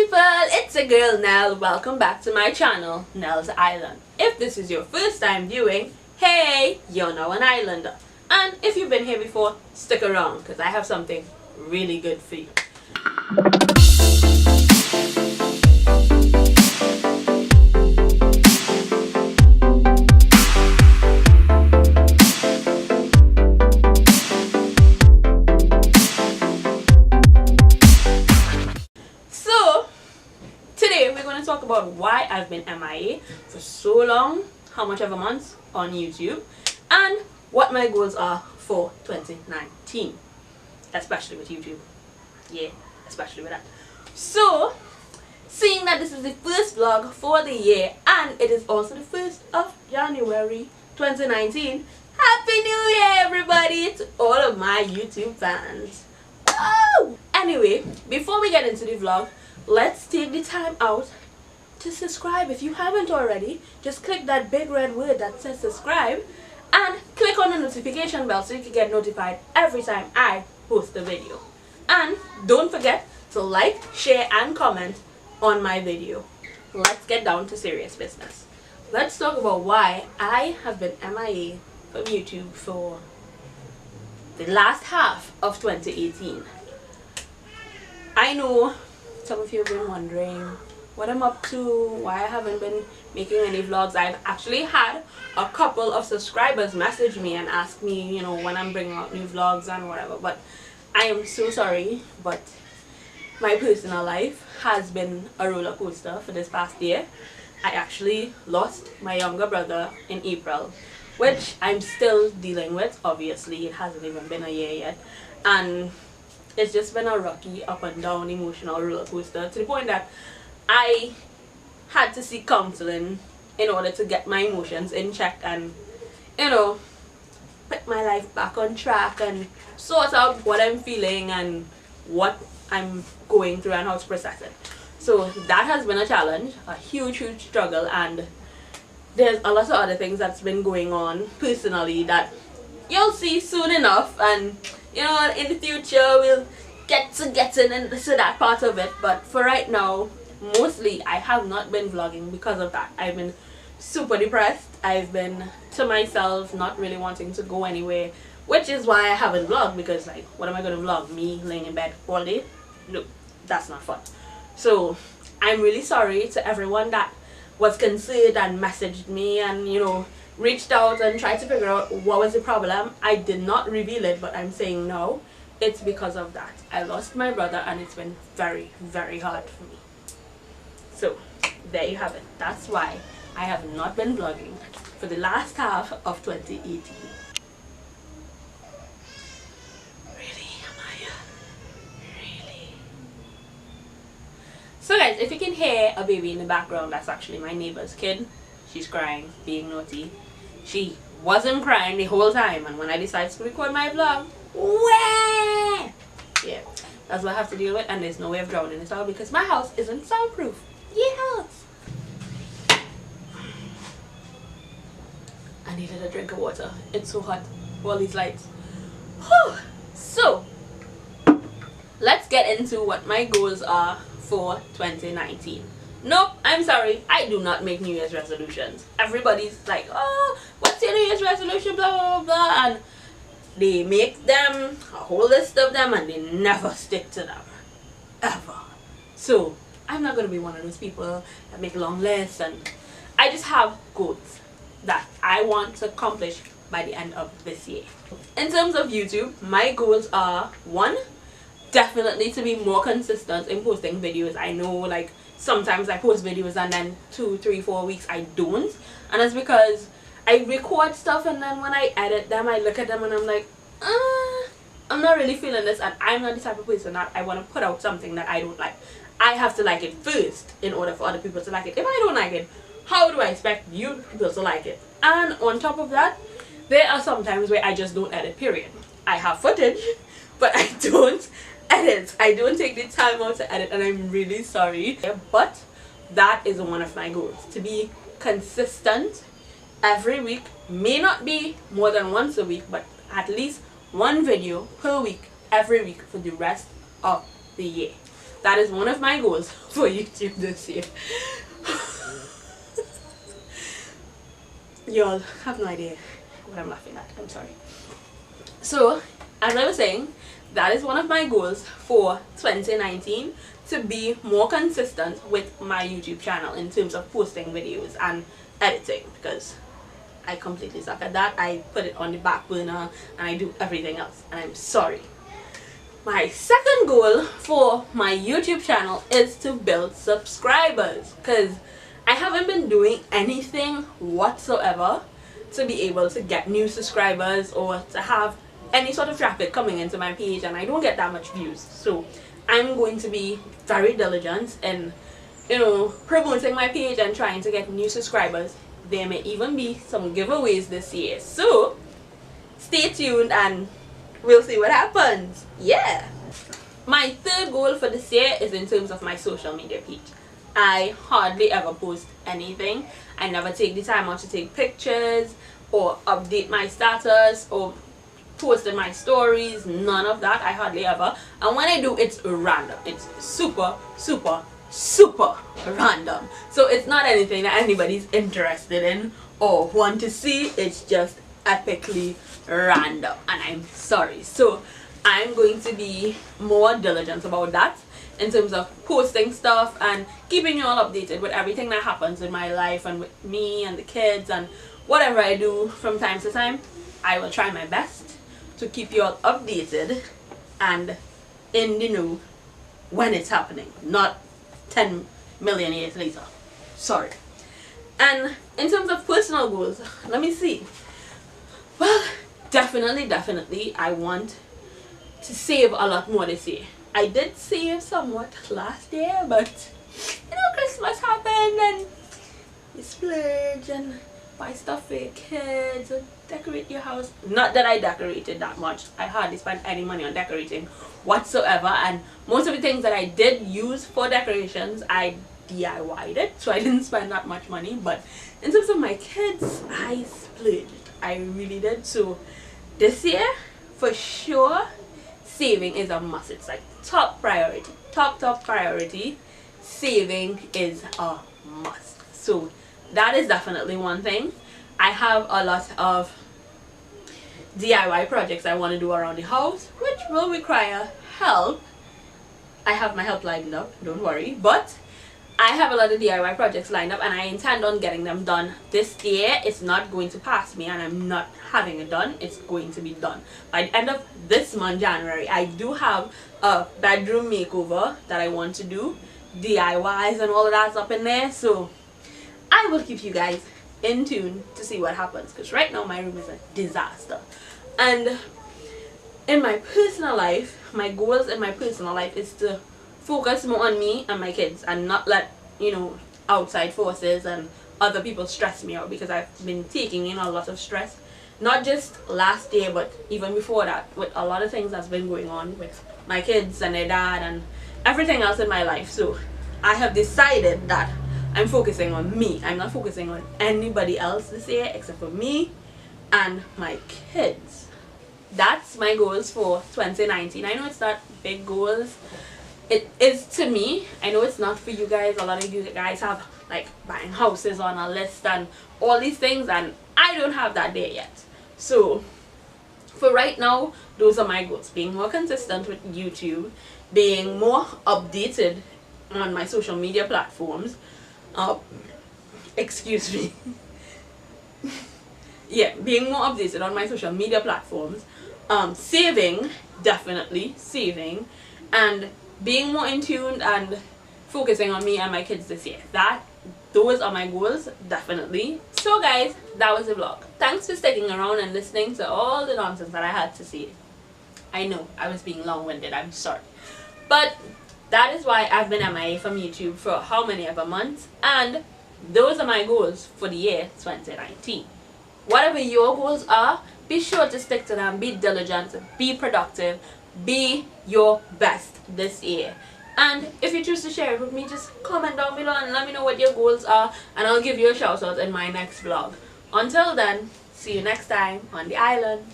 people, it's a girl Nell. Welcome back to my channel, Nell's Island. If this is your first time viewing, hey, you're now an islander. And if you've been here before, stick around because I have something really good for you. Talk about why I've been MIA for so long, how much of a month on YouTube, and what my goals are for 2019, especially with YouTube. Yeah, especially with that. So, seeing that this is the first vlog for the year and it is also the 1st of January 2019, Happy New Year everybody to all of my YouTube fans. Woo! Anyway, before we get into the vlog, let's take the time out to subscribe. If you haven't already, just click that big red word that says subscribe and click on the notification bell so you can get notified every time I post a video. And don't forget to like, share and comment on my video. Let's get down to serious business. Let's talk about why I have been MIA from YouTube for the last half of 2018. I know some of you have been wondering what I'm up to, why I haven't been making any vlogs. I've actually had a couple of subscribers message me and ask me, you know, when I'm bringing out new vlogs and whatever. But I am so sorry, but my personal life has been a roller coaster for this past year. I actually lost my younger brother in April, which I'm still dealing with. Obviously, it hasn't even been a year yet. And it's just been a rocky, up and down, emotional roller coaster to the point that I had to seek counseling in order to get my emotions in check and, you know, put my life back on track and sort out what I'm feeling and what I'm going through and how to process it. So that has been a challenge, a huge struggle, and there's a lot of other things that's been going on personally that you'll see soon enough, and you know, in the future we'll get to getting into that part of it. But for right now, mostly I have not been vlogging because of that. I've been super depressed. I've been to myself, not really wanting to go anywhere, which is why I haven't vlogged, because like, what am I going to vlog? Me laying in bed all day? No, that's not fun. So I'm really sorry to everyone that was concerned and messaged me and, you know, reached out and tried to figure out what was the problem. I did not reveal it, but I'm saying no, it's because of that. I lost my brother and it's been very hard for me. So there you have it. That's why I have not been vlogging for the last half of 2018. Really, M.I.A? Really? So guys, if you can hear a baby in the background, that's actually my neighbor's kid. She's crying, being naughty. She wasn't crying the whole time, and when I decided to record my vlog, wah! Yeah, that's what I have to deal with, and there's no way of drowning it out because my house isn't soundproof. Yes. I needed a drink of water. It's so hot. All these lights. Whew. So let's get into what my goals are for 2019. Nope, I'm sorry, I do not make New Year's resolutions. Everybody's like, oh, what's your New Year's resolution, blah blah blah, and they make them, a whole list of them, and they never stick to them ever. So I'm not going to be one of those people that make long lists, and I just have goals that I want to accomplish by the end of this year. In terms of YouTube, my goals are, 1, definitely to be more consistent in posting videos. I know like sometimes I post videos and then 2, 3, 4 weeks I don't, and that's because I record stuff and then when I edit them I look at them and I'm like, I'm not really feeling this, and I'm not the type of person that I want to put out something that I don't like. I have to like it first in order for other people to like it. If I don't like it, how do I expect you people to like it? And on top of that, there are some times where I just don't edit, period. I have footage, but I don't edit. I don't take the time out to edit, and I'm really sorry. But that is one of my goals, to be consistent every week. May not be more than once a week, but at least one video per week every week for the rest of the year. that is one of my goals for YouTube this year. Y'all have no idea what I'm laughing at. I'm sorry. So, as I was saying, that is one of my goals for 2019, to be more consistent with my YouTube channel in terms of posting videos and editing, because I completely suck at that. I put it on the back burner and I do everything else, and I'm sorry. My second goal for my YouTube channel is to build subscribers, because I haven't been doing anything whatsoever to be able to get new subscribers or to have any sort of traffic coming into my page, and I don't get that much views. So I'm going to be very diligent in, promoting my page and trying to get new subscribers. There may even be some giveaways this year, so stay tuned and we'll see what happens. Yeah. My third goal for this year is in terms of my social media page. I hardly ever post anything. I never take the time out to take pictures or update my status or post in my stories. None of that. I hardly ever. And when I do, it's random. It's super random. So it's not anything that anybody's interested in or want to see. It's just epically random, and I'm sorry. So I'm going to be more diligent about that in terms of posting stuff and keeping you all updated with everything that happens in my life and with me and the kids and whatever I do from time to time. I will try my best to keep you all updated and in the know when it's happening, not 10 million years later. Sorry. And in terms of personal goals, let me see. Well, definitely I want to save a lot more this year. I did save somewhat last year, but Christmas happened and you splurge and buy stuff for your kids and decorate your house. Not that I decorated that much. I hardly spent any money on decorating whatsoever, and most of the things that I did use for decorations, I DIY'd it, so I didn't spend that much money. But in terms of my kids, I splurged. I really did. So this year, for sure, saving is a must. It's like top priority. Top priority. Saving is a must. So that is definitely one thing. I have a lot of DIY projects I want to do around the house, which will require help. I have my help lined up, don't worry. But I have a lot of DIY projects lined up and I intend on getting them done this year. It's not going to pass me and I'm not having it done. It's going to be done by the end of this month, January. I do have a bedroom makeover that I want to do. DIYs and all of that's up in there. So I will keep you guys in tune to see what happens, because right now my room is a disaster. And in my personal life, my goals in my personal life is to focus more on me and my kids and not let outside forces and other people stress me out, because I've been taking in a lot of stress, not just last year but even before that, with a lot of things that's been going on with my kids and their dad and everything else in my life. So I have decided that I'm focusing on me. I'm not focusing on anybody else this year except for me and my kids. That's my goals for 2019. I know it's not big goals. It is to me. I know it's not for you guys. A lot of you guys have like buying houses on a list and all these things, and I don't have that there yet. So for right now, those are my goals. Being more consistent with YouTube, being more updated on my social media platforms. Excuse me. Yeah, being more updated on my social media platforms. Saving, definitely saving, and being more in tune and focusing on me and my kids this year. Those are my goals, definitely. So guys, that was the vlog. Thanks for sticking around and listening to all the nonsense that I had to say. I know I was being long-winded, I'm sorry. But that is why I've been MIA from YouTube for how many ever months, and those are my goals for the year 2019. Whatever your goals are, be sure to stick to them, be diligent, be productive, be your best this year. And if you choose to share it with me, just comment down below and let me know what your goals are, and I'll give you a shout out in my next vlog. Until then, see you next time on the island.